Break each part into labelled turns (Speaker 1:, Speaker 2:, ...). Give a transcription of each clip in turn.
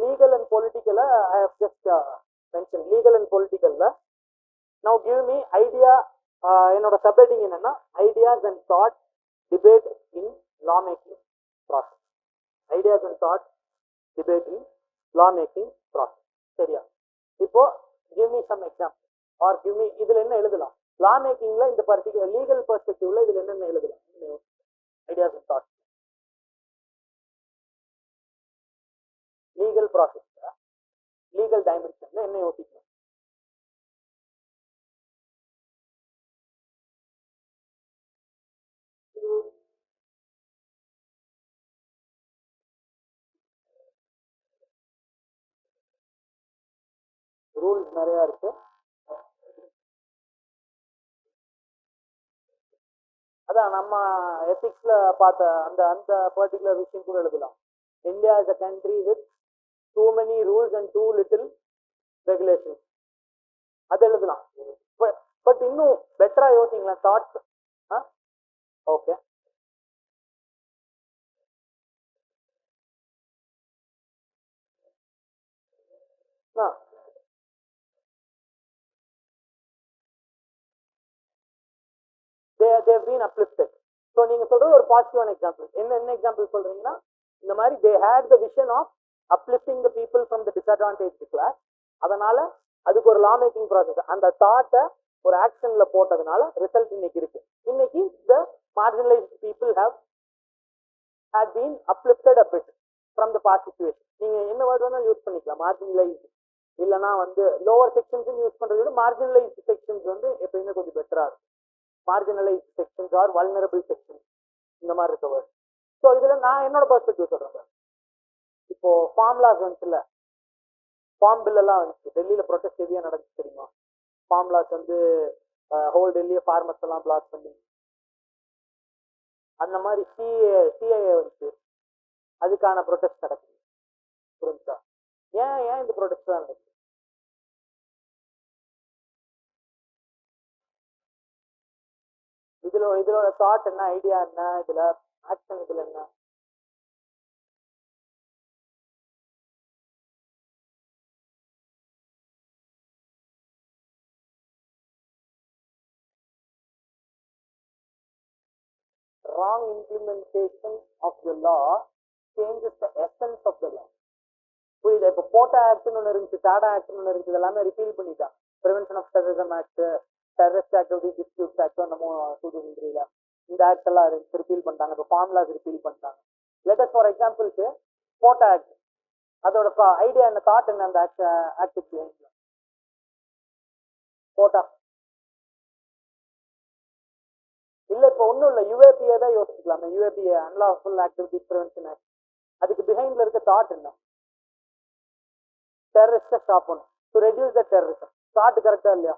Speaker 1: legal and political, I have just mentioned legal and political. Now give me idea, என்னோட subheading என்னன்னா ideas and thoughts debate in lawmaking process. Ideas and thoughts debate in lawmaking process. சரியா? இப்போ give me some example or give me இதுல என்ன எழுதலாம்? lawmakingல இந்த particular legal perspectiveல இதுல என்ன எழுதலாம்? Ideas and thoughts. legal process, legal dimensionல என்ன யோசிக்கணும்? ரூல்ஸ் நிறைய இருக்கு. அதான் நம்ம எத்திக்ஸ்ல பார்த்த அந்த அந்த பர்டிகுலர் விஷயம் கூட எழுதலாம். India is a country with too many rules and too little regulations. அது எழுதலாம். பட் இன்னும் பெட்டரா யோசிங்களா thoughts. Okay, they've been uplifted. So நீங்க சொல்றது ஒரு பாசிட்டிவான எக்ஸாம்பிள். என்ன எக்ஸாம்பிள் சொல்றீங்கன்னா, இந்த மாதிரி they had the vision of uplifting the people from the disadvantaged class. அதனால அதுக்கு ஒரு law making process, அந்த தாட்டை ஒரு ஆக்ஷன்ல போட்டதுனால ரிசல்ட் இன்னைக்கு இருக்கு. இன்னைக்கு the marginalized people had been uplifted a bit from the past situation. நீங்க என்ன வேர்ட் வேணாலும் யூஸ் பண்ணிக்கலாம். marginalized இல்லைன்னா லோவர் செக்ஷன்ஸ் யூஸ் பண்றதை விட marginalized செக்ஷன்ஸ் எப்பயுமே கொஞ்சம் பெட்டரா இருக்கும். marginalized sections or vulnerable sections, இந்த மாதிரி இருக்க வேர்ட். ஸோ இதுல நான் என்னோட பெர்ஸ்பெக்டிவ் சொல்றேன். இப்போ ஃபார்ம்லாஸ் வந்துச்சுல்ல, ஃபார்ம் பில் எல்லாம் வந்துச்சு, டெல்லியில ப்ரொடெஸ்ட் ஹெவியா நடந்துச்சு தெரியுமா? ஃபார்ம்லாஸ் ஹோல் டெல்லியை ஃபார்மர்ஸ் எல்லாம் பிளாக் பண்ணி, அந்த மாதிரி சிஏஏ வந்துச்சு, அதுக்கான ப்ரொடெஸ்ட் நடக்குது. புரிஞ்சா? ஏன் இந்த ப்ரொடெஸ்ட் தான் நடக்குது? இதோட தாட் என்ன, ஐடியா என்ன, இதுல ஆக்ஷன் இதுல என்ன? wrong implementation of the law changes the essence of the law. புரியுதா? இப்போ போட்டா ஆக்ட்னு ஒன்று இருந்துச்சு, டாடா ஆக்ட்னு ஒன்று இருந்துச்சு, எல்லாமே ரிப்பீல் பண்ணிட்டான். Prevention of terrorism act, terrorist activity disputes act, நம்ம 2003 இந்த ஆக்ட் எல்லாம் ரிப்பீல் பண்ணிட்டாங்க. இப்போ ஃபார்முலாஸ் ரிப்பீல் பண்ணிட்டாங்க. லெட்டஸ் ஃபார் எக்ஸாம்பிளுக்கு போட்டா ஆக்ட், அதோட ஐடியா என்ன, தாட் என்ன அந்த ஆக்ட் போட்டா இல்ல. இப்போ ஒன்றும் இல்லை, யூஏபிஏ தான் யோசிக்கலாமே. UAPA unlawful activity prevention act, அதுக்கு பிஹைண்ட்ல இருக்க தாட் என்ன? டெரரிஸ்டை ஸ்டாப் பண்ணும், to reduce the terrorism. Thought கரெக்டா இல்லையா?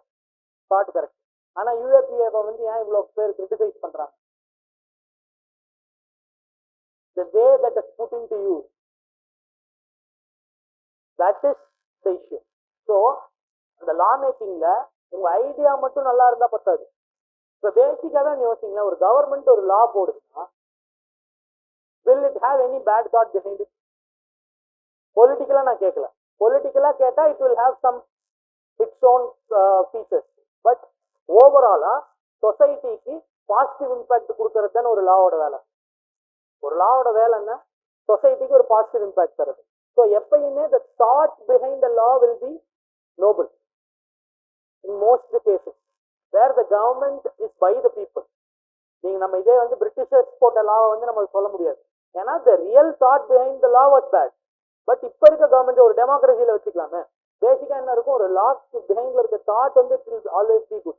Speaker 1: Thought correct. ஆனா யூஏபிஏவை ஏன் இவ்வளவு பேர் கிரிட்டிசைஸ் பண்றாங்க? The way that is put into use, that is the issue. So அந்த லா மேக்கிங்ல உங்க ஐடியா மட்டும் நல்லா இருந்தா பத்தாது. இப்ப பேசிக்காவே யோசிங்களா, ஒரு கவர்மெண்ட் ஒரு லா போடுதுன்னா, will it have any bad thought behind it? பொலிட்டிக்கலா நான் கேட்கல. பொலிட்டிக்கலா கேட்டா it will have some its own features, but ஓவராலா சொசைட்டிக்கு பாசிட்டிவ் இம்பாக்ட் கொடுக்கறது தானே ஒரு லாவோட வேலை. ஒரு லாவோட வேலை என்ன? சொசைட்டிக்கு ஒரு பாசிட்டிவ் இம்பாக்ட் தருது. ஸோ எப்பயுமே the thought behind the law will be noble in most cases where the government is by the people. நீங்க நம்ம இதே பிரிட்டிஷர்ஸ் போட்ட லாவை நம்ம சொல்ல முடியாது, ஏன்னா the real thought behind the law was bad. But இப்ப இருக்க கவர்மெண்ட் ஒரு டெமோக்ரஸியில வச்சுக்கலாமே, பேசிக்கா என்ன இருக்கும், ஒரு லா பிஹைண்ட்ல இருக்க thought it will always be good,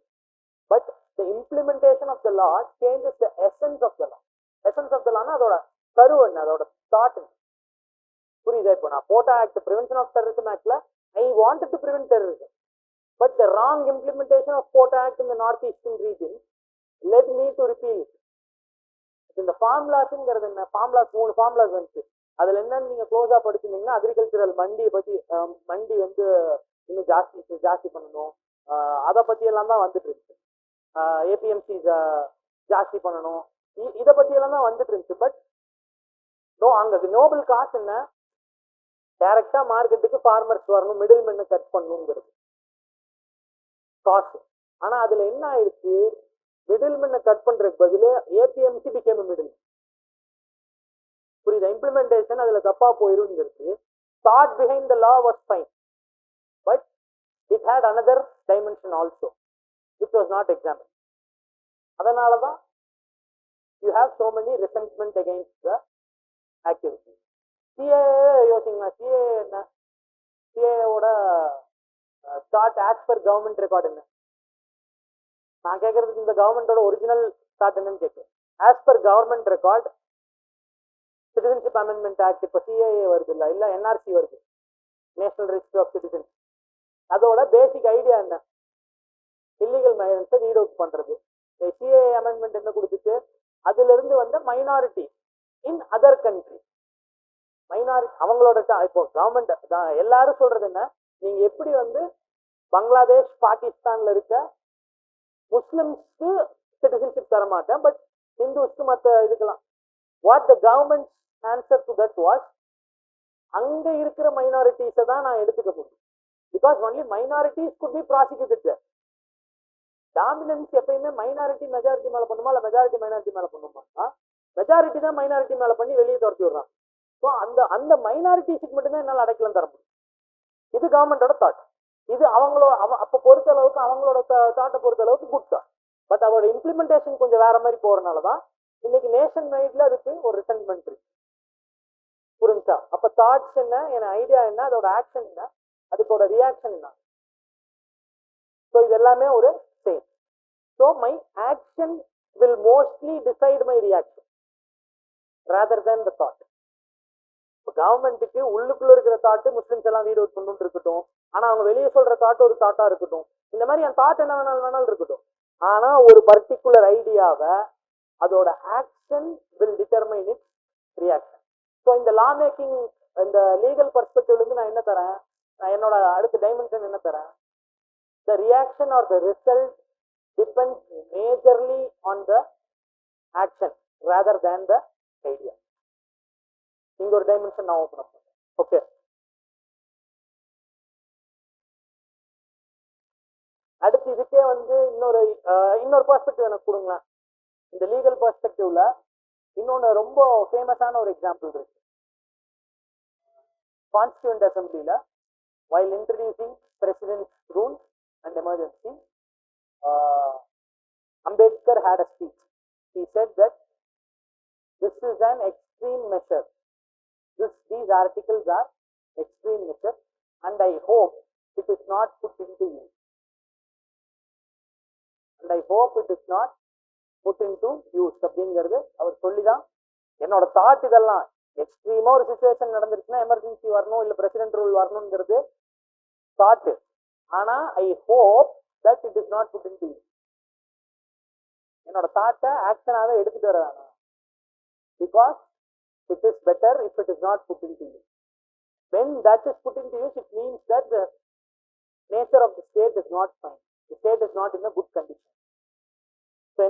Speaker 1: but the implementation of the law changes the essence of the law. essence of the law னா அதோட கரு என்ன, அதோட தாட். புரியுதா? இப்போ நான் போட்ட ஆக்ட், ப்ரிவென்ஷன் ஆஃப் டெரரிசம் ஆக்ட்ல I wanted to prevent terrorism, but the wrong implementation of POTA Act in the northeastern region led me to repeal it. இந்த ஃபார்முலாஸ்ங்கிறது என்ன? ஃபார்முலாஸ் 3 ஃபார்முலாஸ் வந்துச்சு. அதுல என்னன்னு நீங்க க்ளோஸா படிச்சிருந்தீங்கன்னா, அக்ரிகல்ச்சரல் மண்டியை பத்தி, மண்டி இன்னும் ஜாஸ்தி பண்ணணும், அதை பத்தி எல்லாம் தான் வந்துட்டு இருந்துச்சு. ஏபிஎம்சி ஜாஸ்தி பண்ணணும், இதை பத்தி எல்லாம் தான் வந்துட்டு இருந்துச்சு. பட் அங்க நோபல் காசு என்ன, டைரக்டா மார்க்கெட்டுக்கு ஃபார்மர்ஸ் வரணும், மிடில் மென்னு கட் பண்ணணுங்கிறது காசு. ஆனா அதுல என்ன ஆயிடுச்சு, மிடில் மென்னை கட் பண்றதுக்கு பதில் ஏபிஎம்சி பிகேம் மிடில். புரியுதா? இம்ப்ளிமெண்டேஷன் அதுல தப்பா போயிருங்கிறது. Thought behind the law was fine, but it had another dimension also which was not examine. அதனாலதான் you have so many resentment against the activity. CA யோசிங்களா, CA என்ன, சிஏவோட start as per government record என்ன? நான் கேட்கறதுக்கு இந்த கவர்மெண்டோட original start என்னன்னு கேட்கிறேன். As per government record citizenship amendment act, இப்போ சிஏஏ வருது இல்லை, இல்லை என்ஆர்சி வருது, நேஷனல் ரெஜிஸ்டர் ஆஃப் சிட்டிசன்ஸ். அதோட பேசிக் ஐடியா என்ன? இல்லீகல் மைக்ரன்ஸை ரீட் அவுட் பண்றது. சிஏஏ அமெண்ட்மெண்ட் என்ன கொடுத்துச்சு, அதுல இருந்து வந்த minority in other country, minority அவங்களோட இப்போ கவர்மெண்ட் எல்லாரும் சொல்றது என்ன, நீங்க எப்படி வந்து பங்களாதேஷ் பாகிஸ்தான்ல இருக்க முஸ்லிம்ஸ்க்கு சிட்டிசன்ஷிப் தர மாட்டேன், பட் ஹிந்துஸ்க்கு மற்ற இதுக்கெல்லாம். What the government answer to that was, அங்க இருக்கிற மைனாரிட்டிஸை தான் நான் எடுத்துக்க முடியும், because only minorities could be prosecuted there. Dominance எப்பயுமே மைனாரிட்டி மெஜாரிட்டி மேல பண்ணுமா, இல்லை மெஜாரிட்டி மைனாரிட்டி மேல பண்ணுமா? மெஜாரிட்டி தான் மைனாரிட்டி மேல பண்ணி வெளியே துரத்தி விடுறாங்க. ஸோ அந்த மைனாரிட்டிஸுக்கு மட்டும்தான் என்னால் அடைக்கலம் தர முடியும். இது கவர்மெண்டோட தாட். இது அவங்களோட அப்போ பொறுத்த அளவுக்கு அவங்களோட தாட்டை பொறுத்த அளவுக்கு குட் தாட். பட் அவரோட இம்ப்ளிமெண்டேஷன் கொஞ்சம் வேற மாதிரி போறதுனால தான் இன்னைக்கு நேஷன் வைட்ல அதுக்கு ஒரு ரிசென்ட்மெண்ட் இருக்கு. புரிஞ்சா? அப்ப தாட்ஸ் என்ன, என் ஐடியா என்ன, அதோட ஆக்ஷன் என்ன, அதுக்கோட ரியாக்ஷன் என்ன. ஸோ இது எல்லாமே ஒரு same. So my action will mostly decide my reaction rather than the thought. இப்போ கவர்மெண்ட்டுக்கு உள்ளுக்குள்ள இருக்கிற தாட்டு முஸ்லிம்ஸ் எல்லாம் வீடு அவுட் பண்ணணும்னு இருக்கட்டும், ஆனா அவங்க வெளியே சொல்ற தாட்டு ஒரு தாட்டா இருக்கட்டும், இந்த மாதிரி என் தாட் என்ன வேணாலும் இருக்கட்டும், ஆனா ஒரு பர்டிகுலர் ஐடியாவை அதோட action will determine it's reaction. So இந்த லா மேக்கிங், இந்த லீகல் பர்ஸ்பெக்டிவ்ல இருந்து நான் என்ன தரேன், நான் என்னோட அடுத்த டைமென்ஷன் என்ன தரேன், the reaction R the result depends majorly on the action rather than the idea. இங்க ஒரு டைமென்ஷன் நான் ஓபன் அப் பண்றேன். ஓகே, அடுத்து இதுக்கே வந்து இன்னொரு பெர்ஸ்பெக்டிவ் எனக்கு கொடுங்களேன். இந்த லீகல் பெர்ஸ்பெக்டிவ்ல இன்னொன்னு ரொம்ப ஃபேமஸான ஒரு எக்ஸாம்பிள் இருக்கு. கான்ஸ்டியூண்ட் அசம்பிளில while introducing president's rule and emergency, Ambedkar had a speech. He said that this is an extreme measure. These articles are extreme measure and I hope it is not put into use. And I hope it is not put into use. அப்படிங்கிறது அவர் சொல்லிதான் என்னோட thought. இதெல்லாம் எக்ஸ்ட்ரீமா ஒரு situation நடந்துருச்சுன்னா emergency வரணும், இல்லை president rule வரணுங்கிறது thought. ஆனா I hope that it is not put into use. என்னோட தாட்டை ஆக்ஷனாவே எடுத்துட்டு வர வேணாம், because it is better if it is not put into use. When that is put into use, it means that the nature of the state is not fine. The state is not in a good condition. So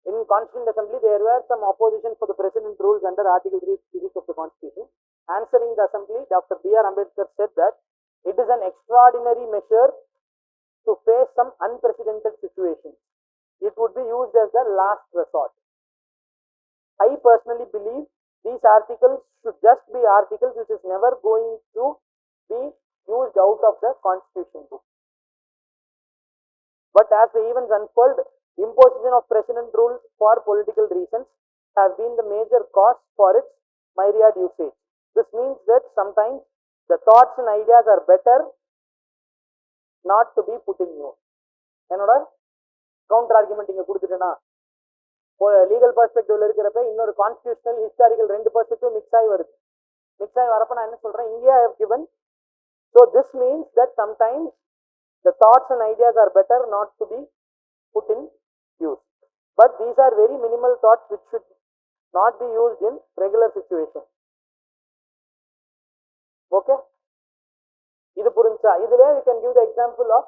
Speaker 1: in Constituent Assembly there were some opposition for the President rules under Article 356 of the Constitution. Answering the Assembly, Dr. B.R. Ambedkar said that it is an extraordinary measure to face some unprecedented situations. It would be used as the last resort. I personally believe these articles should just be articles which is never going to be used out of the Constitution book. But as the events unfold, imposition of president rule for political reasons have been the major cause for its myriad usage. This means that sometimes the thoughts and ideas are better not to be put in use. என்னோட counter argument இங்க கொடுத்துட்டேன்னா, legal பெர்ஸ்பெக்டிவ்ல இருக்கிறப்ப இன்னொரு constitutional historical ரெண்டு perspective mix ஆகி வருது. Mix ஆகி வரப்ப நான் என்ன சொல்றேன், இங்கே I have given. So this means that sometimes the thoughts and ideas are better not to be put in use. But these are very minimal thoughts which should not be used in regular situations. Okay? இது புரிஞ்சா? இதுல we can give the example of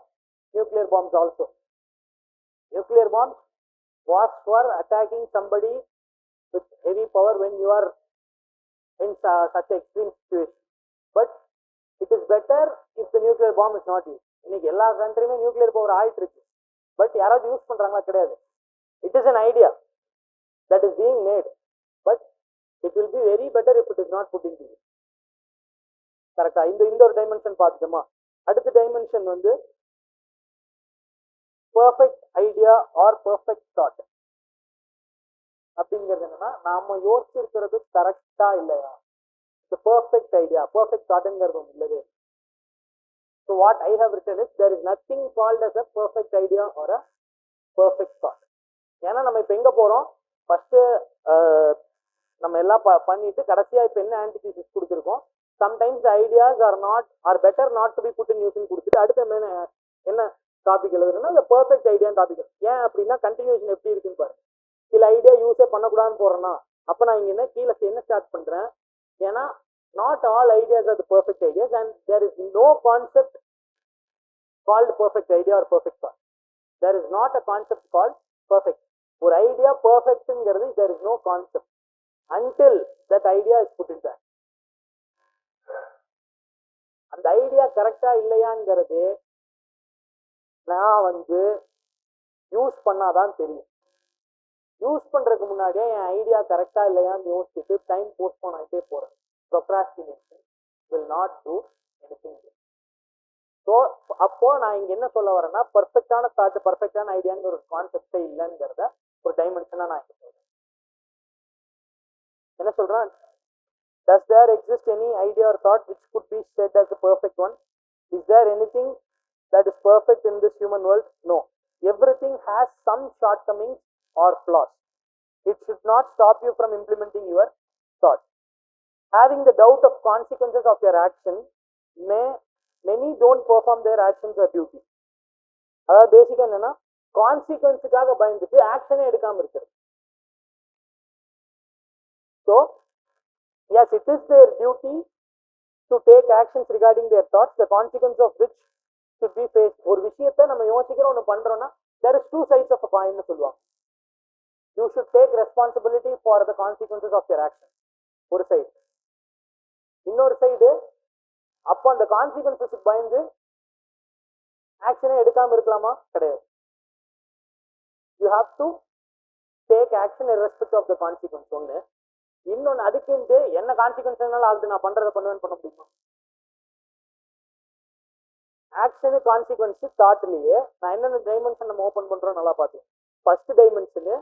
Speaker 1: nuclear bombs also. Nuclear bombs was for attacking somebody with heavy power when you are in such extreme situation. But better if the nuclear bomb is not use. இன்னைக்கு எல்லா கண்ட்ரியுமே nuclear power ஆயிட்டு இருக்கு, but யாராவது use பண்றாங்களா? கிடையாது. It is an idea that is being made, but it will be very better if it is not put into use. கரெக்டா? இந்த ஒரு டைமென்ஷன் பார்த்துட்டோமா? அடுத்த டைமென்ஷன் வந்து perfect idea or perfect thought. அப்படிங்கிறது என்னன்னா, நாம யோசிச்சிருக்கிறது கரெக்டா இல்லையா, the perfect idea, perfect thought-ங்கிறது ஒன்று இல்லவே. So what I have written is there is nothing called as a perfect idea or a perfect thought. ஏன்னா நம்ம இப்போ எங்க போறோம், ஃபர்ஸ்ட் நம்ம எல்லாம் பண்ணிட்டு கடைசியா இப்போ என்ன ஆன்டிதீசிஸ் கொடுத்துருக்கோம். Sometimes the ideas are better not to be put in யூஸ்னு கொடுத்துட்டு அடுத்த என்ன டாபிக் எழுதுறதுன்னா the perfect idea டாபிக். ஏன் அப்படின்னா கண்டினியூஷன் எப்படி இருக்குன்னு பாருங்க. சில ஐடியா யூஸே பண்ணக்கூடாதுன்னு போறேன்னா அப்ப நான் இங்க கீழே என்ன ஸ்டார்ட் பண்றேன், ஏன்னா not all ideas are the perfect ideas and there is no concept called perfect idea or perfect thought. There is not a concept called perfect. ஒரு idea பர்ஃபெக்ட்ங்கிறது there is no concept until that idea is put into action. அந்த idea கரெக்டா இல்லையாங்கிறது நான் வந்து use பண்ணாதான் தெரியும். Use பண்றதுக்கு முன்னாடியே என் ஐடியா கரெக்டா இல்லையான்னு யோசிச்சுட்டு டைம் போஸ்ட்போன் ஆகிட்டே போறேன். procrastination will not do anything. So அப்போ நான் இங்க என்ன சொல்ல வரேன்னா, பர்ஃபெக்டான தாட் பர்ஃபெக்டான ஐடியாங்கிற ஒரு கான்செப்டே இல்லைங்கிறத ஒரு டைமென்ஷனா நான் இங்க சொல்றேன். என்ன சொல்றேன், does there exist any idea or thought which could be said as a perfect one? Is there anything that is perfect in this human world? No. Everything has some shortcomings or flaws. It should not stop you from implementing your thought. Having the doubt of consequences of your action, many don't perform their actions or duty. அதாவது பேசிக்கா என்னன்னா, கான்சிக்வன்ஸுக்காக பயந்துட்டு ஆக்ஷனே எடுக்காம இருக்கிறது. So yes, it is their duty to take actions regarding their thoughts, the consequence of which should be faced. ஒரு விஷயத்தை நம்ம யோசிக்கிறோம், ஒன்று பண்றோம்னா there is two sides of a coin னு சொல்லுவாங்க. You should take responsibility for the consequences of your action. ஒரு side. இன்னொரு சைடு, அப்போ அந்த கான்சிக்வன்சஸுக்கு பயந்து ஆக்ஷனே எடுக்காம இருக்கலாமா? கிடையாது. You have to take action irrespective of the consequence. ஒன்று. இன்னொன்று, அதுக்குன்ட்டு என்ன கான்சிக்வன்ஸ்னால ஆகுது, நான் பண்றதை பண்ணுவேன்னு பண்ண முடியுமா? ஆக்ஷனு கான்சிக்வன்ஸ் தாட்லயே நான் என்னென்ன டைமென்ஷன் நம்ம ஓப்பன் பண்றோம் நல்லா பார்த்தேன். ஃபர்ஸ்ட் டைமென்ஷனு,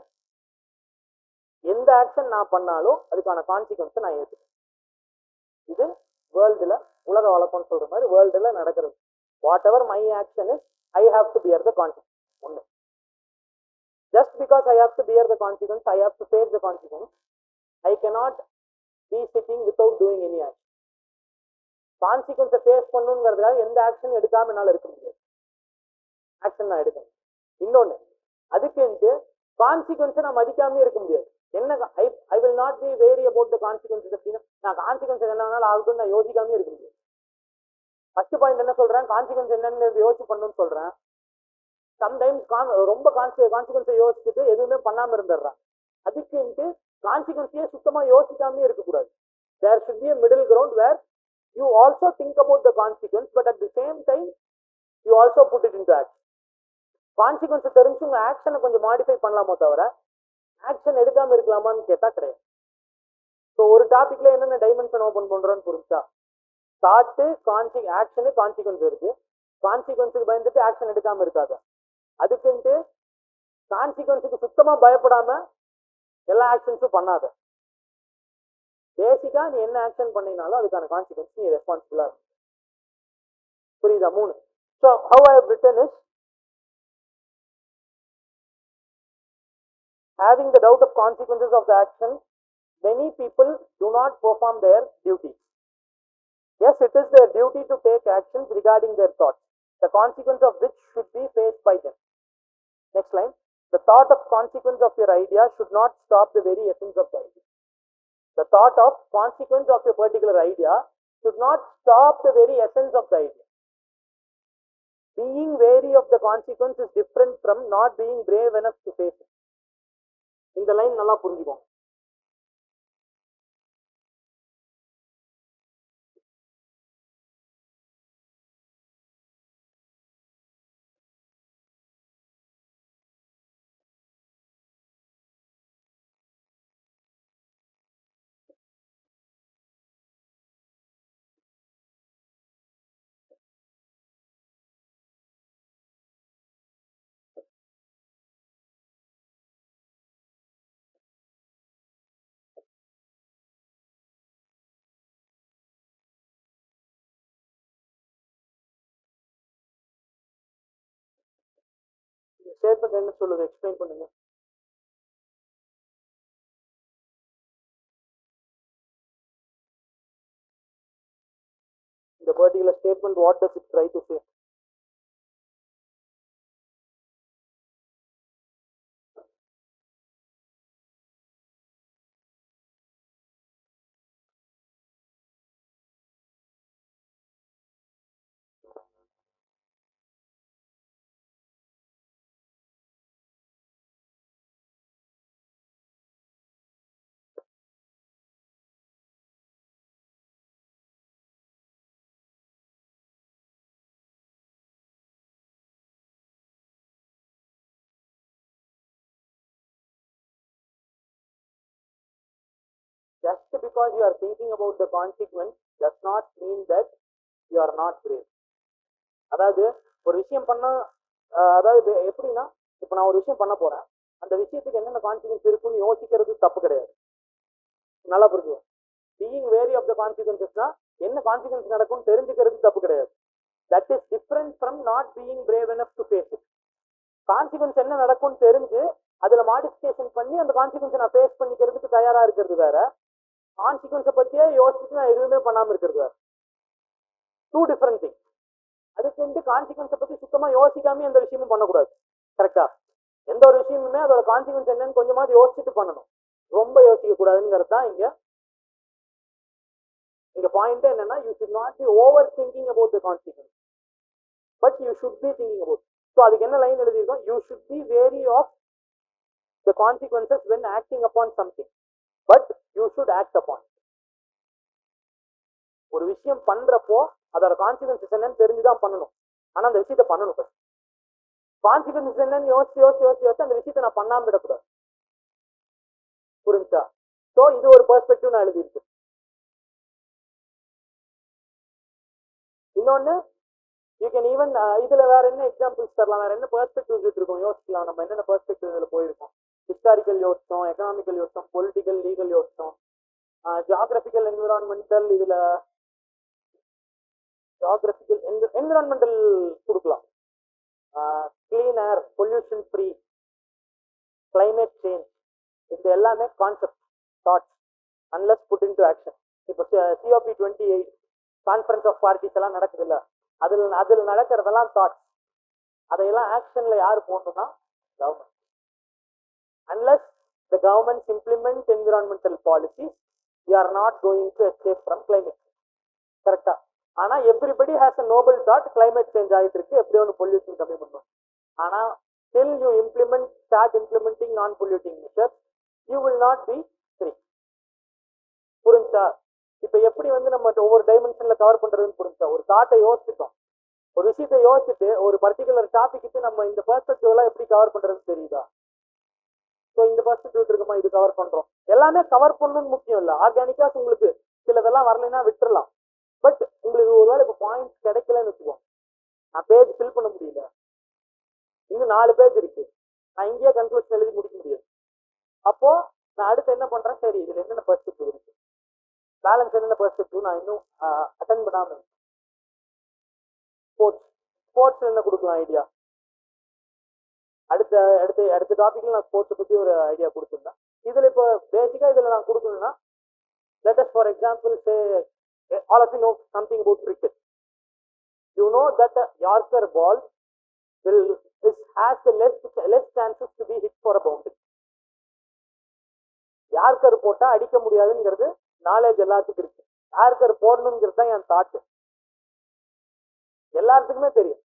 Speaker 1: எந்த ஆக்ஷன் நான் பண்ணாலும் அதுக்கான கான்சிக்வன்ஸை நான் ஏற்றுக்கேன். இது வேர்ல்டுல உலக வழக்கம்னு சொல்ற மாதிரி வேர்ல்டுல நடக்கிறது. Whatever my action is, I have to bear the consequence. ஒன்று, just because I have to bear the consequence, I have to face the consequence. I cannot be sitting without doing any action. கான்சிக்வன்ஸை face பண்ணுங்கிறதுக்காக எந்த action எடுக்காம என்னால் இருக்க முடியாது. Action நான் எடுக்கணும். இன்னொன்று, அதுக்குன்ட்டு கான்சிக்வன்ஸை நான் மதிக்காமே இருக்க முடியாது. என்ன, I will not be wary about the consequences. அப்படின்னா நான் கான்சிக்வன்ஸ் என்ன வேணாலும் ஆகட்டும் நான் யோசிக்காமே இருக்க முடியாது. ஃபர்ஸ்ட் பாயிண்ட் என்ன சொல்றேன், கான்சிக்வன்ஸ் என்னன்னு யோசிச்சு பண்ணணும்னு சொல்றேன். சம்டைம்ஸ் ரொம்ப கான்சிக்வன்ஸை யோசிச்சுட்டு எதுவுமே பண்ணாம இருந்துடுறான். அதுக்குன்ட்டு கான்சிக்வன்ஸையே சுத்தமா யோசிக்காமே இருக்கக்கூடாது. There should be a middle ground where you also think about the consequence, but at the same time you also put it into action. கான்சிக்வன்ஸை தெரிஞ்சு உங்க ஆக்ஷனை கொஞ்சம் மாடிஃபை பண்ணலாமோ தவிர ஆக்ஷன் எடுக்காம இருக்கலாமான்னு கேட்டா கிடையாது. ஸோ ஒரு டாபிக்ல என்னென்ன டைமென்ஷன் ஓப்பன் பண்றோம்னு புரிஞ்சா, தாட்டு ஆக்ஷனு கான்சிக்வன்ஸ் இருக்கு. கான்சிக்வன்ஸுக்கு பயந்துட்டு ஆக்ஷன் எடுக்காம இருக்காது. அதுக்குன்ட்டு கான்சிக்வன்ஸுக்கு சுத்தமா பயப்படாம எல்லா ஆக்ஷன்ஸும் பண்ணாத. பேசிக்கா நீ என்ன ஆக்ஷன் பண்ணினாலும் அதுக்கான கான்சிக்வன்ஸ் நீ ரெஸ்பான்சிபிளா இருக்கு. புரியுதா? 3. So how I have written is, having the doubt of consequences of the action, many people do not perform their duty. Yes, it is their duty to take actions regarding their thoughts, the consequence of which should be faced by them. Next line, the thought of consequence of your idea should not stop the very essence of the idea. The thought of consequence of your particular idea should not stop the very essence of the idea. Being wary of the consequence is different from not being brave enough to face it. இந்த line நல்லா புரிஞ்சுக்கோங்க. Statement என்ன சொல்லுது explain பண்ணுங்க. இந்த particular statement what does it try to say? Just because you are thinking about the consequence does not mean that you are not brave. அதாவது ஒரு விஷயம் பண்ணா அதாவது எப்படின்னா இப்போ நான் ஒரு விஷயம் பண்ண போறேன், அந்த விஷயத்துக்கு என்னென்ன கான்சிக்வன்ஸ் இருக்குன்னு யோசிக்கிறது தப்பு கிடையாது. நல்லா புரிஞ்சுக்கணும். பீயிங் வேரி ஆஃப் த கான்சிக்வன்சஸ்னா என்ன கான்சிக்வன்ஸ் நடக்கும்னு தெரிஞ்சுக்கிறது தப்பு கிடையாது. That is different from not being brave enough to face it. Consequence என்ன நடக்கும்னு தெரிஞ்சு அதுல மாடிஃபிகேஷன் பண்ணி அந்த கான்சிக்வன்ஸை நான் ஃபேஸ் பண்ணிக்கிறதுக்கு தயாரா இருக்கிறது வேற, கான்சிக்வன்ஸை பத்தியே யோசிச்சுட்டு நான் எதுவுமே பண்ணாம இருக்கிறது வேற. Two different thing. அதுக்கு கான்சிக்வன்ஸை பத்தி சுத்தமா யோசிக்காம எந்த விஷயமும் பண்ணக்கூடாது. கரெக்டா? எந்த ஒரு விஷயமுமே அதோட கான்சிக்வன்ஸ் என்னன்னு கொஞ்சமாவது யோசிச்சுட்டு பண்ணணும், ரொம்ப யோசிக்க கூடாதுங்கிறது தான் இங்க பாயிண்ட். என்னன்னா you should not be overthinking about the consequence, but you should be thinking about. So அதுக்கு என்ன லைன் எழுதியிருக்கோம்? You should be wary of the consequences when acting upon something, but you should act upon. ஒரு விஷயம் பண்றப்போ அதோட consequences என்னன்னு தெரிஞ்சுதான் பண்ணணும். ஆனா அந்த விஷயத்த பண்ணணும். கான்சிக்வன்சஸ் என்னன்னு யோசிச்சு யோசிச்சு யோசிச்சு யோசிச்சு அந்த விஷயத்த நான் பண்ணாம விடக்கூடாது. புரிஞ்சா? ஸோ இது ஒரு பெர்ஸ்பெக்டிவ் நான் எழுதியிருக்கு. இன்னொன்னு யூ கேன் ஈவன் இதுல வேற என்ன எக்ஸாம்பிள்ஸ் தரலாம், வேற என்ன பெர்ஸ்பெக்டிவ்ஸ் இருக்கோம் யோசிக்கலாம். நம்ம என்னென்ன பெர்ஸ்பெக்டிவ் இதுல போயிருக்கோம்? ஹிஸ்டாரிக்கல் யோசிச்சோம், எக்கனாமிக்கல் யோசிச்சோம், பொலிட்டிக்கல் லீகல் யோசிச்சோம், ஜியாகிரபிக்கல் என்விரான்மெண்டல். இதுல ஜியாகிரபிக்கல் என்விரான்மெண்டல் கொடுக்கலாம், clean air, pollution free, climate change. இது எல்லாமே concept, thoughts, unless put into action. இப்போ COP28 கான்ஃபரன்ஸ் ஆஃப் பார்ட்டிஸ் எல்லாம் நடக்குது இல்ல, அதில் நடக்கிறதெல்லாம் தாட்ஸ். அதையெல்லாம் ஆக்ஷன்ல யார் போடணும்னா government. Unless the government implement environmental policy, you are not going to escape from climate. கரெக்டா? ஆனா everybody has a Nobel thought, climate change ஆகிட்டு இருக்கு, எப்படி ஒன்று பொல்யூஷன் கம்மி பண்ணணும். ஆனா till you start implementing non-polluting measures, you will not be free. புரிஞ்சா? இப்ப எப்படி நம்ம ஒவ்வொரு டைமென்ஷன்ல கவர் பண்றதுன்னு புரிஞ்சா? ஒரு தாட்டை யோசிச்சிட்டோம், ஒரு விஷயத்தை யோசிச்சுட்டு ஒரு பர்டிகுலர் டாபிக்கு நம்ம இந்த பெர்ஸ்பெக்டிவ் எல்லாம் எப்படி கவர் பண்றதுன்னு தெரியுதா? ஸோ இந்த பெர்ஸ்பெக்டிவ் இருக்குமா, இது கவர் பண்றோம். எல்லாமே கவர் பண்ணணும்னு முக்கியம் இல்லை. ஆர்கானிக்கா உங்களுக்கு சிலதெல்லாம் வரலைன்னா விட்டுறலாம். பட் உங்களுக்கு ஒருவேளை இப்போ பாயிண்ட்ஸ் கிடைக்கலன்னு வச்சுக்கோங்க, நான் பேஜ் ஃபில் பண்ண முடியல, இன்னும் 4 பேஜ் இருக்கு, நான் இங்கேயே கன்க்ளூஷன் எழுதி முடிக்க முடியாது. அப்போ நான் அடுத்து என்ன பண்றேன், சரி இதுல என்னென்ன பெர்ஸ்பெக்டிவ் இருக்கு, பேலன்ஸ் என்னென்ன பெர்ஸ்பெக்டிவ் நான் இன்னும் அட்டன் பண்ணாம. ஸ்போர்ட்ஸ் என்ன கொடுக்கலாம் ஐடியா? அடுத்த டாபிக்ல நான் ஸ்போர்ட்ஸை பத்தி ஒரு ஐடியா கொடுத்துருந்தேன். இதுல இப்போ பேசிக்கா இதுல நான் கொடுக்கணும்னா, let us for example say all of you know something about cricket. You know that a Yorker ball has the less chances to be hit for a boundary. Yorker போட்டா அடிக்க முடியாதுங்கிறது நாலேஜ் எல்லாத்துக்கும் இருக்கு. யார்கர் போடணுங்கிறது தான் என் thought. எல்லாத்துக்குமே தெரியும்.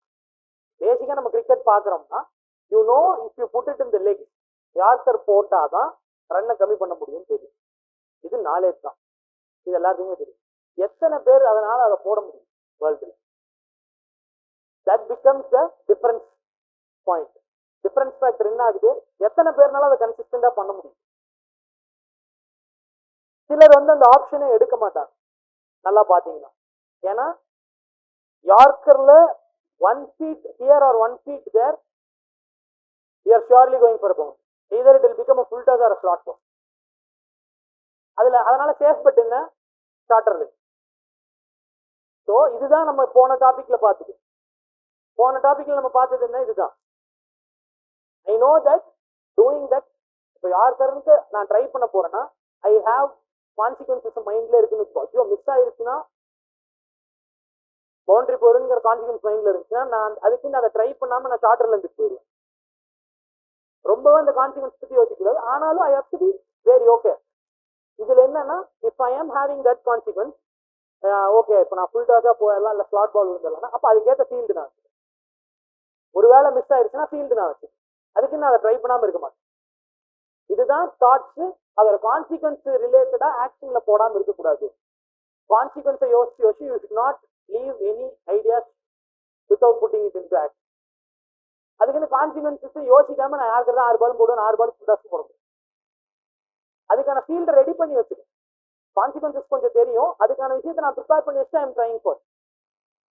Speaker 1: பேசிக்கா நம்ம கிரிக்கெட் பாக்குறோம்னா, you know if you put it in the leg, yorker போட்டாதான் ரன்னை கம்மி பண்ண முடியும் தெரியும். இது நாலேஜ் தான், இது எல்லாத்துக்குமே தெரியும். எத்தனை பேர் அதனால அதை போட முடியும் வேர்ல்டுல? That becomes the difference point. Difference factor என்ன ஆகுது? எத்தனை பேர்னால அதை கன்சிஸ்டண்டா பண்ண முடியும்? சிலர் அந்த ஆப்ஷனை எடுக்க மாட்டாங்க, நல்லா பாத்தீங்கன்னா. ஏன்னா யார்கர்ல 1 feet here or 1 feet there, you are surely going for a bound. Either it will become a full toss or a slot ball. அதனால சேஃப் பெட் என்ன, ஸ்டார்டர் லைன். ஸோ இதுதான் நம்ம போன டாபிக்ல பார்த்தது. போன டாபிக்ல நம்ம பார்த்தது என்ன, இதுதான். I know that doing that இப்போ யாருக்கருக்கு நான் ட்ரை பண்ண போறேன்னா ஐ ஹாவ் கான்சிக்வன்சஸ் மைண்ட்ல இருக்குன்னு வச்சுக்கோ. ஐயோ மிஸ் ஆயிடுச்சுன்னா பவுண்டரி போருங்கிற கான்சிக்வன்ஸ் மைண்ட்ல இருந்துச்சுன்னா நான் அதுக்கு அதை ட்ரை பண்ணாம நான் சார்ட்டர்ல இருந்து போயிடுவேன். ரொம்பவே அந்த கான்சிக்வன்ஸ் பத்தி யோசிக்கூடாது. ஆனாலும் I have to be very okay. இதுல என்னன்னா இஃப் ஐ ஆம் ஹேவிங் தட் கான்சிக்வன்ஸ் ஓகே இப்போ நான் ஃபுல் டாஸா போயிடலாம் இல்லை ஸ்லாட் பால் விழுந்துடலாம், அப்போ அதுக்கேற்ற ஃபீல்டு நான் வச்சுக்கேன். ஒருவேளை மிஸ் ஆயிடுச்சுன்னா ஃபீல்டு நான் வச்சுக்கேன். அதுக்கு நான் அதை ட்ரை பண்ணாம இருக்க மாட்டேன். இதுதான் தாட்ஸ். அதோட கான்சிக்வன்ஸ் ரிலேட்டடா ஆக்ஷன்ல போடாம இருக்கக்கூடாது. கான்சிக்வன்ஸை யோசிச்சு யோசிச்சு you should not leave any ideas without putting it into action. அதுக்குன்னு கான்சிக்வன்சஸ் யோசிக்காம நான் யாருக்கு தான் 6 பால் போடுவேன் 6 பால் ஃபுல் டாஸ் போடுவேன். அதுக்கான ஃபீல்டை ரெடி பண்ணி வச்சுக்கேன். கான்சிக்வன்சஸ் கொஞ்சம் தெரியும், அதுக்கான விஷயத்தை நான் ப்ரிப்பேர் பண்ணி வச்சு ஐம் ட்ரைங் ஃபார்.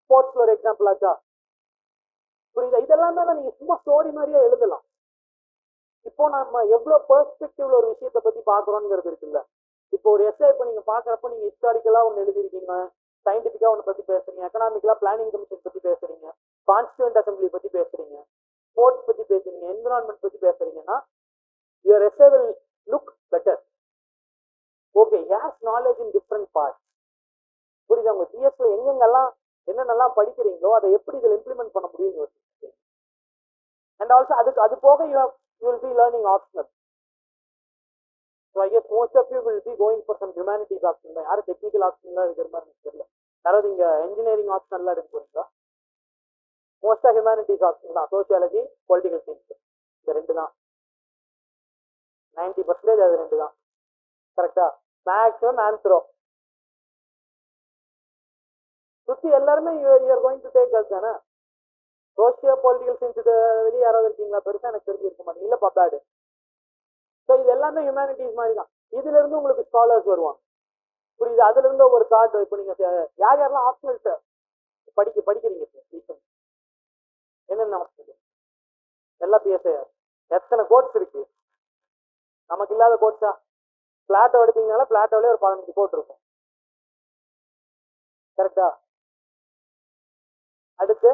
Speaker 1: ஸ்போர்ட்ஸ்ல ஒரு எக்ஸாம்பிள் ஆச்சா, புரியுதா? இதெல்லாமே தான் நீங்க சும்மா ஸ்டோரி மாதிரியே எழுதலாம். இப்போ நம்ம எவ்வளவு பெர்ஸ்பெக்டிவ்ல ஒரு விஷயத்தை பத்தி பாக்குறோம்ங்கிறது இருக்குல்ல. இப்போ ஒரு எஸ்ஏ இப்போ நீங்க பாக்குறப்ப நீங்க ஹிஸ்டாரிக்கலா ஒன்று எழுதிருக்கீங்க, சயின்டிபிக்கா ஒன்று பத்தி பேசுறீங்க, எக்கனாமிக்கலா பிளானிங் கமிஷன் பத்தி பேசுறீங்க, கான்ஸ்டியூண்ட் அசம்பிளி பத்தி பேசுறீங்க, ஸ்போர்ட்ஸ் பத்தி பேசுறீங்க, என்விரான்மெண்ட் பத்தி பேசுறீங்கன்னா your SA will look better. Okay, has knowledge in different parts. புரியுதா? உங்க ஜிஎஸ்ல எங்கெங்கெல்லாம் என்னென்னலாம் படிக்கிறீங்களோ அதை எப்படி இதில் இம்ப்ளிமெண்ட் பண்ண முடியும். அண்ட் ஆல்சோ அது போக you will be learning optional. So I guess most of you will be going for some humanities option. யாரும் டெக்னிக்கல் ஆப்ஷன்லாம் இருக்கிற மாதிரி எனக்கு தெரியல. யாராவது இங்க இன்ஜினியரிங் ஆப்ஷன்லாம் எடுக்க போறீங்களா? மோஸ்டா ஹியூமானிட்டிஸ் ஆப்ஷன் தான். சோசியாலஜி, பொலிட்டிக்கல் சயின்ஸ், இந்த 2 தான். 90% அது 2 தான். கரெக்டா? மேக்ஸிமம் ஆன்சரோ சுத்தி எல்லாருமே யூஆர் கோயிங் டு டேக் அது தானே. சோசியோ பொலிட்டிக்கல் சயின்ஸ் வெளியே யாராவது இருக்கீங்களா? பெருசா எனக்கு தெரிஞ்சிருக்க மாட்டேங்க. இல்ல பப்பாடு. ஸோ இது எல்லாமே ஹியூமானிட்டிஸ் மாதிரி தான். இதுல இருந்து உங்களுக்கு ஸ்காலர்ஸ் வருவாங்க. புரியுது? அதுல இருந்து ஒரு கார்டு. இப்போ நீங்க யார் யாரெல்லாம் ஆப்ஷனல் படிக்கிறீங்க என்னென்ன ஆப்ஷனல் எல்லாம் பிஎஸ்ஐஆர் எத்தனை கோர்ஸ் இருக்கு? நமக்கு இல்லாத கோர்ஸா? பிளாட்டோ எடுத்தீங்கனால பிளாட்டோலயே ஒரு 15 கோட் இருக்கும். கரெக்டா? அடுத்து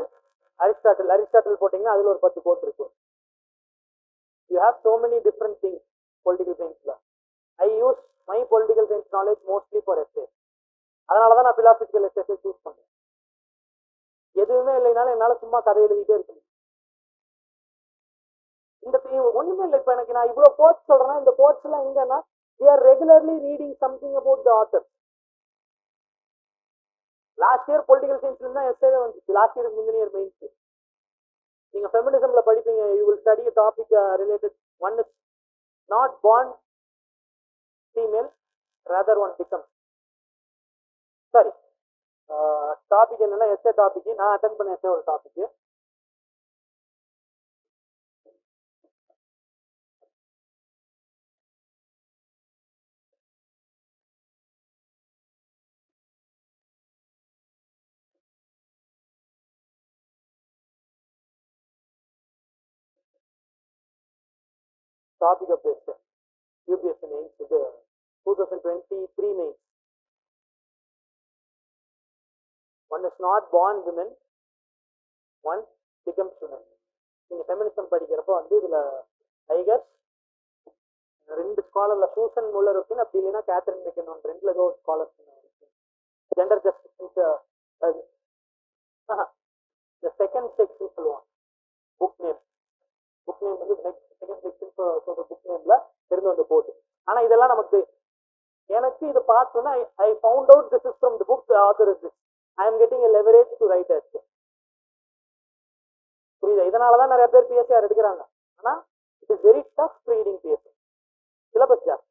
Speaker 1: அரிஸ்டாட்டில் போட்டீங்கன்னா அதுல ஒரு 10 கோட் இருக்கும். You have so many different things political சயின்ஸ்ல. I use my political science knowledge mostly for SAs. அதனாலதான் நான் பிலாசபிக்கல் எஸ்ஏஸ் சூஸ் பண்ணேன். எதுவுமே இல்லைனாலும் என்னால சும்மா கதை எழுதிட்டே இருக்கணும். இந்த ஒண்ணுமே இல்லை. இப்ப எனக்கு நான் இவ்வளவு கோட்ஸ் சொல்றேன்னா இந்த கோட்ஸ் எல்லாம் எங்கன்னா we are regularly reading something about the author. Last year political சயின்ஸ்ல இருந்தா எஸ்ஏவே வந்துச்சு. லாஸ்ட் இயருக்கு முந்தின இயர் மெயின்ஸ். நீங்க ஃபெமினிசம்ல படிப்பீங்க. You will study a topic related. One is not born female, rather one becomes. Sorry, topic என்னன்னா எஸ்ஏ டாபிக். நான் attend பண்ண எஸ்ஏ ஒரு topic. Topic of SA UPSC mains இது 2023 mains. One is not born women, one becomes women. நீங்க feminism படிக்கிறப்போ இதுல I guess 2 ஸ்காலர்ல Susan Moller okay, அப்படி இல்லைன்னா கேத்ரின் மெக்கன், 2ல ஏதோ ஸ்காலர் ஜெண்டர் ஜஸ்டிஸ். இந்த செகண்ட் செக்ஷன் சொல்லுவாங்க. Book name second section. Book நேம்ல இருந்து வந்து போட்டு. ஆனா இதெல்லாம் நமக்கு எனக்கு இது பார்த்தோன்னா I found out this is from the book author is this. I am getting a leverage to write essay. புரியுதா? இதனாலதான் நிறைய பேர் பிஎஸ்சிஆர் எடுக்கிறாங்க. ஆனா it is very tough reading PSIR. Syllabus ஜாஸ்தி.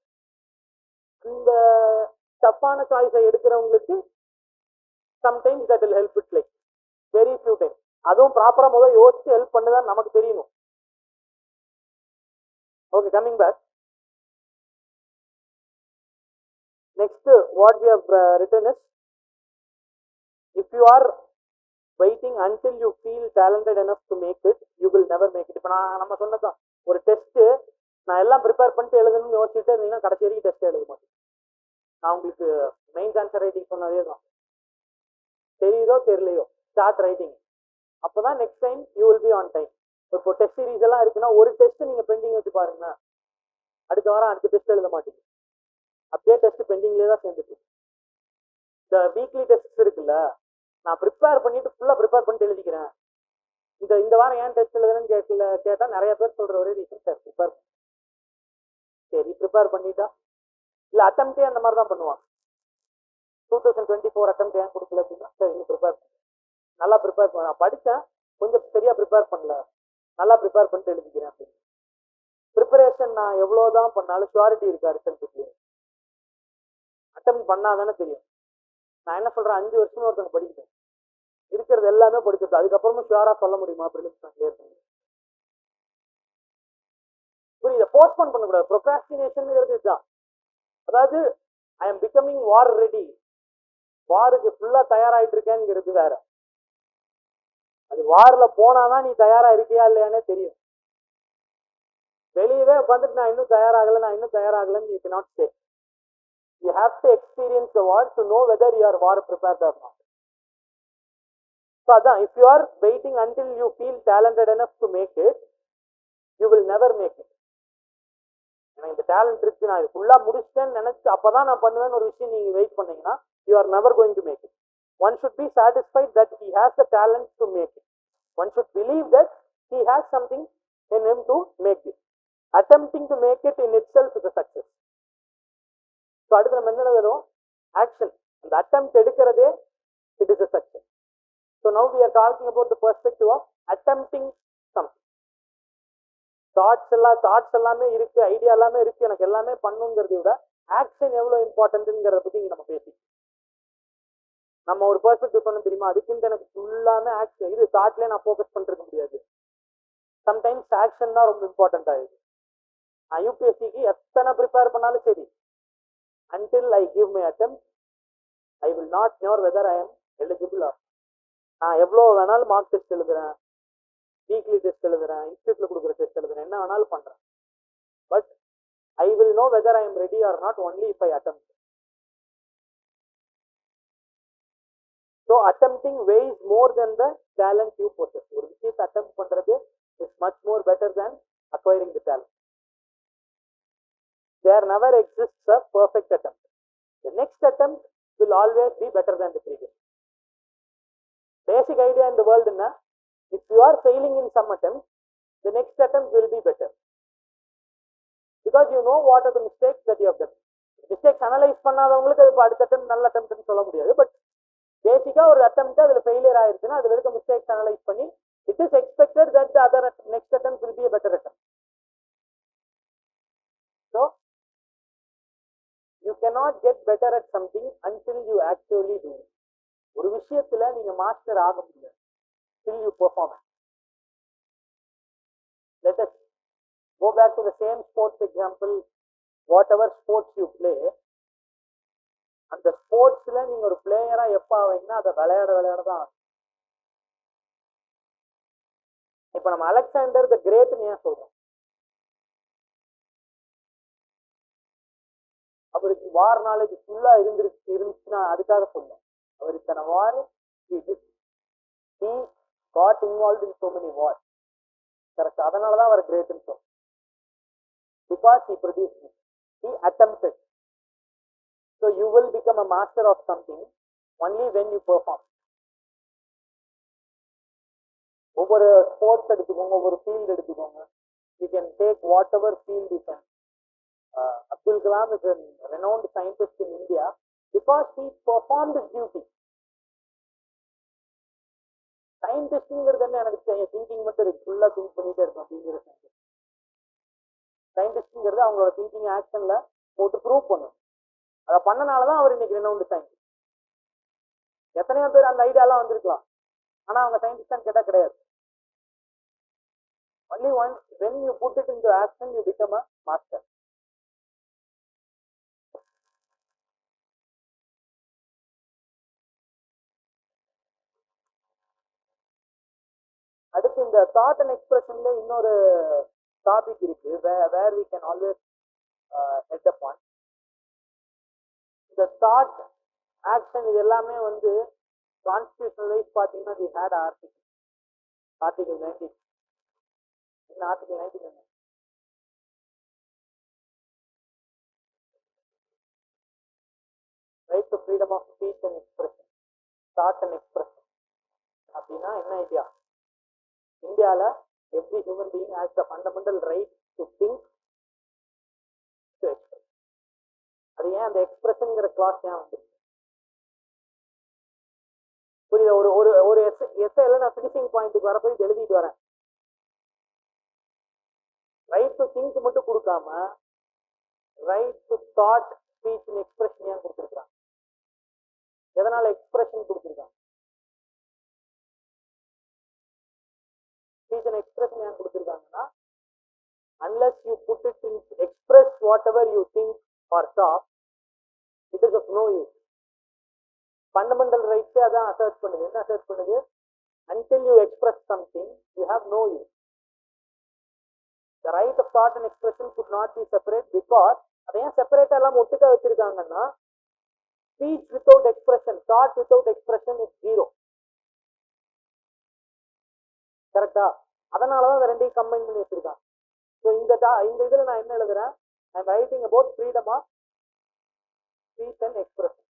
Speaker 1: இந்த டஃப்பான சாய்ஸை எடுக்கிறவங்களுக்கு sometimes that will help it like very few time. அதுவும் ப்ராப்பரா முதல் யோசிச்சு ஹெல்ப் பண்ணுதான் நமக்கு தெரியணும். Okay, coming back. Next what we have written is, if you are waiting until you feel talented enough to make it, you will never make it. இப்போ நம்ம சொன்னதான் ஒரு டெஸ்ட் நான் எல்லாம் ப்ரிப்பேர் பண்ணிட்டு எழுதணும்னு யோசிச்சுட்டே இருந்தீங்கன்னா கடைசி வரைக்கும் டெஸ்ட் எழுத மாட்டேன். நான் உங்களுக்கு மெயின்ஸ் ஆன்சர் ரைட்டிங் சொன்னதே தான். தெரியுதோ தெரியலையோ ஸ்டார்ட் ரைட்டிங். அப்போதான் next time you will be on time. இப்போ டெஸ்ட் சீரிஸ் எல்லாம் இருக்குன்னா ஒரு டெஸ்ட் நீங்க பெண்டிங் வச்சு பாருங்க, அடுத்த வாரம் அடுத்த டெஸ்ட் எழுத மாட்டீங்க, அப்படியே டெஸ்ட் பெண்டிங்லேயே தான் சேர்ந்துட்டு. இந்த வீக்லி டெஸ்ட் இருக்குல்ல, நான் ப்ரிப்பேர் பண்ணிட்டு ஃபுல்லாக ப்ரிப்பேர் பண்ணிட்டு எழுதிக்கிறேன், இந்த வாரம் ஏன் டெஸ்ட் எழுதுறேன்னு கேட்டால் நிறைய பேர் சொல்ற ஒரே ரீசன் சார் ப்ரிப்பேர். சரி ப்ரிப்பேர் பண்ணிட்டா இல்லை அட்டம்ப்டே அந்த மாதிரி தான் பண்ணுவாங்க. 2024 அட்டம்ப்ட் ஏன் கொடுக்கல அப்படின்னா, சரி இன்னும் ப்ரிப்பேர் நல்லா ப்ரிப்பேர் பண்ண, நான் படித்தேன் கொஞ்சம் சரியா ப்ரிப்பேர் பண்ணல, நல்லா ப்ரிப்பேர் பண்ணிட்டு எழுதிக்கிறேன் அப்படின்னு. ப்ரிப்பரேஷன் நான் எவ்வளோதான் பண்ணாலும் ஷுவாரிட்டி இருக்கா ரிசல்ட்டுக்கு? அட்டம் பண்ணாதானே தெரியும். நான் என்ன சொல்றேன், 5 வருஷமா ஒருத்தவங்க படிக்கிட்டேன், இருக்கிறது எல்லாமே படிச்சுட்டு அதுக்கப்புறமும் ஷுவரா சொல்ல முடியுமா ப்ரிலிம்ஸ் நான் கிளியர் பண்ணி? புரியுது? போஸ்ட்போன் பண்ணக்கூடாது. ப்ரொக்ராஸ்டினேஷன்ங்கிறது இதுதான். அதாவது I am becoming war ready, வாருக்கு ஃபுல்லா தயாராகிட்டு இருக்கேங்கிறது வேற. அது வார்ல போனாதான் நீ தயாரா இருக்கியா இல்லையானே தெரியும். வெளியவே உட்காந்துட்டு நான் இன்னும் தயாராகலன்னு you cannot say. You have to experience the war to know whether you are war prepared or not. So அதான், if you are waiting until you feel talented enough to make it, you will never make it. எனக்கு இந்த talent இருக்கு, நான் இது ஃபுல்லா முடிச்சிட்டேன்னு நினைச்சு அப்பதான் நான் பண்ணுவேன்னு ஒரு விஷயம் நீங்க வெயிட் பண்ணீங்கன்னா, you are never going to make it. One should be satisfied that he has the talent to make it. One should believe that he has something in him to make it. Attempting to make it in itself is a success. So அடுத்து நம்ம என்ன வரும், action. அந்த attempt எடுக்கிறதே it is a success. So now we are talking about the perspective of attempting something. Thoughts எல்லாமே இருக்கு, idea எல்லாமே இருக்கு, எனக்கு எல்லாமே பண்ணுங்கிறத விட ஆக்ஷன் எவ்வளவு இம்பார்ட்டன்ட்ங்கிறத பத்தி இங்க நம்ம பேசி நம்ம ஒரு பெர்ஸ்பெக்டிவ் சொன்ன தெரியுமா, அதுக்குன்னு எனக்கு ஃபுல்லாமே ஆக்ஷன், இது தாட்லயே நான் ஃபோக்கஸ் பண்ணிருக்க முடியாது. சம்டைம்ஸ் ஆக்ஷன் தான் ரொம்ப இம்பார்ட்டன்ட் ஆயிடுது. நான் யூபிஎஸ்சிக்கு எத்தனை ப்ரிப்பேர் பண்ணாலும் சரி, until I give my attempt, I will not know whether I am eligible or. நான் எவ்வளோ வேணாலும் மார்க் டெஸ்ட் எழுதுறேன், வீக்லி டெஸ்ட் எழுதுறேன், இன்ஸ்டியூட்ல கொடுக்குற டெஸ்ட் எழுதுறேன், என்ன வேணாலும் பண்றேன், but I will know whether I am ready or not only if I attempt. So attempting weighs more than the talent you possess. ஒரு விஷயத்தை attempt பண்றது is much more better than acquiring the talent. There never exists a perfect attempt. The next attempt will always be better than the previous. Basic idea in the world is, if you are failing in some attempt, the next attempt will be better. Because you know what are the mistakes that you have done. Mistakes analyze பண்ணாதவங்களுக்கு அது அடுத்த attempt நல்ல attempt சொல்ல முடியாது. But பேசிக்கா ஒரு attempt அதுல failure ஆயிருச்சுன்னா அதுல இருக்க மிஸ்டேக்ஸ் அனலைஸ் பண்ணி it is expected that the other next attempt will be a better attempt. So you cannot get better at something until you actually do it. ஒரு விஷயத்துல நீங்க மாஸ்டர் ஆக முடியாது till you perform it. Let us go back to the same sports example. Whatever sports you play, அந்த ஸ்போர்ட்ஸ்ல நீங்க ஒரு பிளேயரா எப்ப ஆவீங்கன்னா அதை விளையாட தான். இப்ப நம்ம அலெக்சாண்டர் தி கிரேட்னு ஏன் சொல்றோம்? அவருக்கு வார் நாலேஜ் ஃபுல்லா இருந்துச்சுன்னா அதுக்காக சொல்றோம். அவர் இத்தனை வார் he got involved in so many wars. Correct, அதனாலதான் அவர் கிரேட்னு சொல்றோம். Because he produced it, he attempted. So you will become a master of something only when you perform. ஒவ்வொரு ஸ்போர்ட்ஸ் எடுத்துக்கோங்க, ஒவ்வொரு ஃபீல்டு எடுத்துக்கோங்க. You can take whatever field you can. Abdul Kalam is a renowned scientist in India because he performed his duty. சயின்டிஸ்ட்ங்கிறது என்ன, எனக்கு thinking மட்டும் இருக்கு, ஃபுல்லா think பண்ணிட்டே இருக்கும் அப்படிங்கிற சயின்டிஸ்ட். சயின்டிஸ்ட்ங்கிறது அவங்களோட திங்கிங் ஆக்ஷன்ல போட்டு ப்ரூவ் பண்ணும். அதை பண்ணனாலதான் அவர் இன்னைக்கு ரெனவுண்ட் சயின்டிஸ்ட். எத்தனையோ பேர் அந்த ஐடியாலாம் வந்திருக்கலாம், ஆனா அவங்க சயின்டிஸ்ட் கேட்டா கிடையாது. Only once when you put it into action you become a master. அடுத்து இந்த தாட் அண்ட் எக்ஸ்பிரஷன்ல இன்னொரு டாபிக் இருக்கு, where we can always head upon. இந்த தாட் ஆக்ஷன் இது எல்லாமே வந்து கான்ஸ்டிடியூஷனல் வைஸ் பாத்தீங்கன்னா we had article 19. in article 19 right to freedom of speech and expression, thought and expression. அப்படின்னா என்ன ஐடியா? இந்தியால every human being has the fundamental right to think, to express. அது ஏன் அந்த எக்ஸ்பிரஷன்ங்கிற கிளாஸ் ஏன் வந்து புரியுது? ஒரு ஒரு ஒரு எஸ்ஐல நான் ஃபினிஷிங் பாயிண்ட்டுக்கு வரப்போ இது எழுதிட்டு வரேன். ரைட் டு திங்க் மட்டும் கொடுக்காம right to thought, speech and expression ஏன் கொடுத்துருக்காங்க? எதனால எக்ஸ்பிரஷன் கொடுத்துருக்காங்க? ஸ்பீச் அண்ட் எக்ஸ்பிரஷன் ஏன் கொடுத்துருக்காங்கன்னா, unless you put it in express whatever you think or talk, it is of no use. Fundamental rights அதான் assert பண்ணுது. என்ன அசர்ட் பண்ணுது? Until you express something, you have no use. The right of thought and expression could not be separate because அதை ஏன் செப்பரேட்டா எல்லாம் ஒட்டுக்க வச்சிருக்காங்கன்னா, speech without expression, thought without expression is zero. கரெக்டா? அதனாலதான் அந்த ரெண்டையும் கம்பைன் பண்ணி வச்சிருக்காங்க. ஸோ இந்த இதுல நான் என்ன எழுதுறேன்? I am writing about freedom of speech and expression.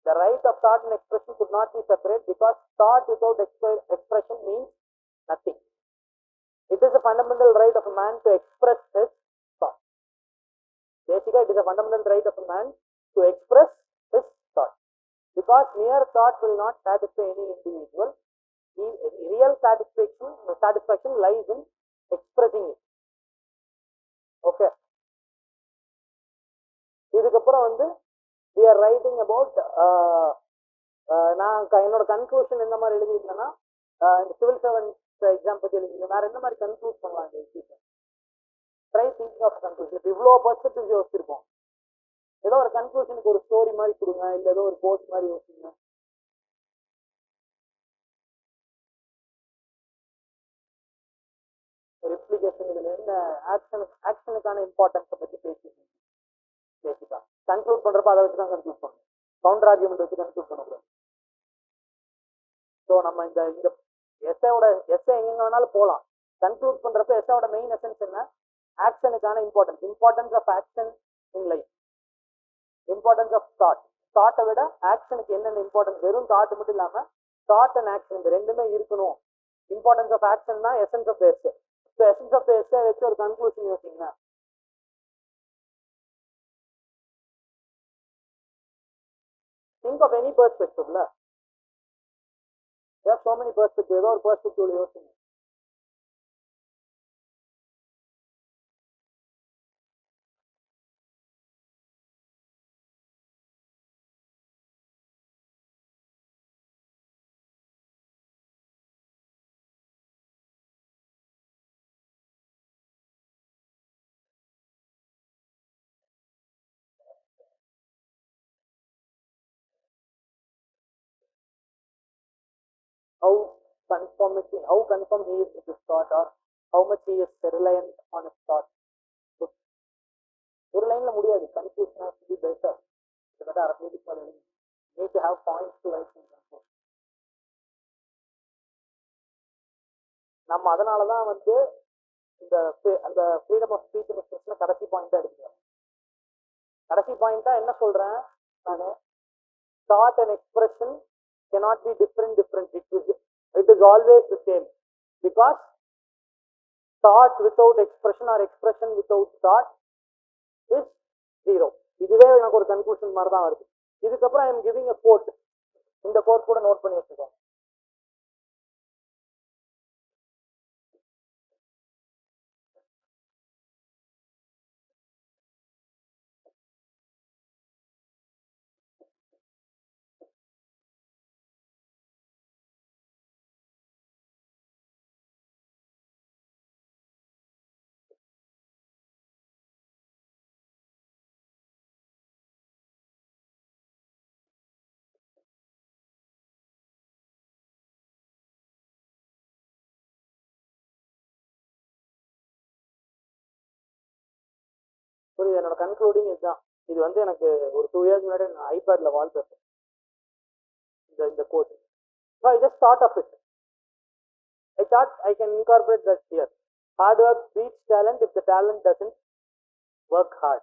Speaker 1: The right of thought and expression could not be separate because thought without expression means nothing. It is a fundamental right of a man to express his thought. Basically, it is a fundamental right of a man to express his thought. Because mere thought will not satisfy any individual. Real satisfaction lies in expressing it. Okay. இதுக்கப்புறம் வந்து we are writing about நான் என்னோட conclusion எந்த மாதிரி எழுதியிருந்தேன்னா, இந்த civil servant exam பற்றி எழுதியிருந்தேன். வேற என்ன மாதிரி கன்க்ளூட் பண்ணலாம் இந்த விஷயத்தை? Try thinking of conclusion. இப்போ இவ்வளோ பர்ஸ்பெக்டிவ் யோசிச்சிருப்போம். ஏதோ ஒரு கன்க்ளூஷனுக்கு ஒரு ஸ்டோரி மாதிரி கொடுங்க, இல்லை ஏதோ ஒரு கோட் மாதிரி யோசிங்க. ஒரு இம்ப்ளிகேஷன், இதுல என்ன ஆக்ஷனுக்கான இம்பார்ட்டன்ஸை பற்றி பேசிக்கணும். பேசிக்கா கன்க்ளூட் பண்றப்ப அதை வச்சு தான் கன்க்ளூட் பண்ணணும். கவுண்டர் ஆர்கியூமெண்ட் வச்சு கன்க்ளூட் பண்ணக்கூடாது. ஸோ நம்ம இந்த எஸ்ஏ எங்க வேணாலும் போகலாம். கன்க்ளூட் பண்றப்ப எஸ்ஏவோட மெயின் எசன்ஸ் என்ன? ஆக்ஷனுக்கான importance of action in life, importance of தாட்டை விட ஆக்ஷனுக்கு என்னென்ன இம்பார்ட்டன்ஸ். வெறும் தாட் மட்டும் இல்லாம தாட் அண்ட் ஆக்ஷன் இந்த ரெண்டுமே இருக்கணும். இம்பார்ட்டன்ஸ் ஆஃப் ஆக்ஷன் தான் essence of the essay. So essence of the essay வச்சு ஒரு கன்க்ளூஷன் யோசிங்க. Think of any perspective. There are so many perspectives. ஏதோ ஒரு perspective யோசிங்க. How confirm he is with his thought, or how much he is reliant on his thought. ஒரு லைன்ல முடியாது. Conclusion has to be better. Need to have points to write in conclusion. நம்ம அதனாலதான் வந்து அந்த freedom of speech and expression கடைசி பாயிண்டா எடுத்துக்கிறேன். கடைசி பாயிண்டா என்ன சொல்றேன் நானு? Thought and expression cannot be different. It is always the same, because thought without expression or expression without thought is zero. இதுவே எனக்கு ஒரு கன்க்ளூஷன் மாதிரி தான் வருது. இதுக்கப்புறம் I am giving a quote. இந்த கோட் கூட நோட் பண்ணி வச்சுக்கோங்க. புரியுது? என்னோட கன்க்ளூடிங் இதுதான். இது வந்து எனக்கு ஒரு 2 years முன்னாடி நான் ஐபேட்ல wallpaper the quote. So I just thought of it. I thought I can incorporate that here. Hard work beats talent if the talent doesn't work hard.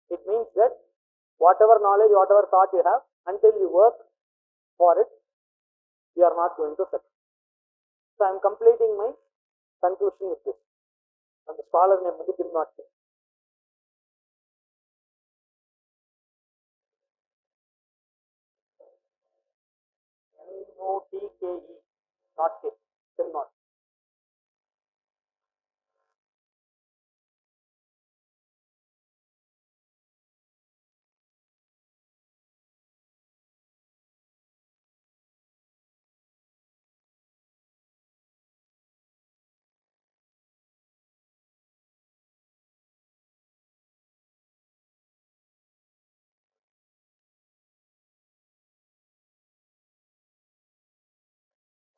Speaker 1: It means that whatever knowledge, whatever thought you have, until you work for it, you are not going to succeed. So I am completing my conclusion with this. And the scholar name வந்து Tim Notke. Notke, Notke, Tim Notke.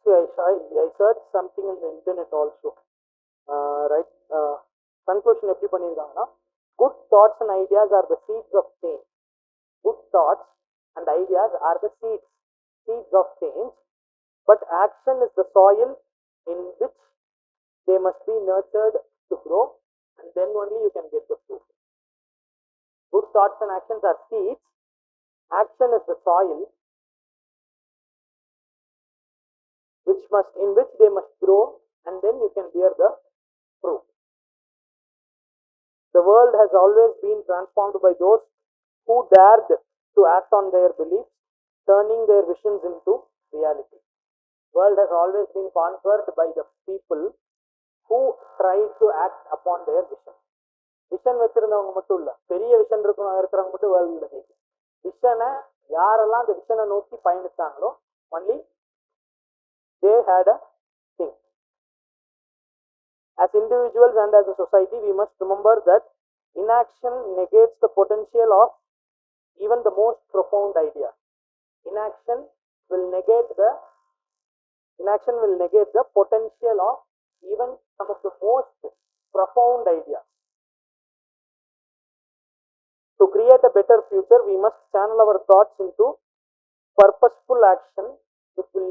Speaker 1: See, I searched something in the internet also. Right? Conclusion எப்படி பண்ணியிருக்காங்கன்னா, good thoughts and ideas are the seeds of change. Good thoughts and ideas are the seeds of change. But action is the soil in which they must be nurtured to grow, and then only you can get the fruit. Good thoughts and actions are seeds. Action is the soil in which they must grow, and then you can bear the fruit. The world has always been transformed by those who dared to act on their beliefs, turning their visions into reality. World has always been conquered by the people who tried to act upon their vision. Vision வச்சிருந்தவங்க மட்டும் இல்ல, பெரிய vision இருக்கிறவங்க மட்டும் world ஜெயிக்கும். விஷனை யாரெல்லாம் அந்த விஷனை நோக்கி பயணிச்சாங்களோ only they had a thing. As individuals and as a society, we must remember that inaction negates the potential of even the most profound ideas. Inaction will negate the potential of even some of the most profound ideas. To create a better future, we must channel our thoughts into purposeful action which will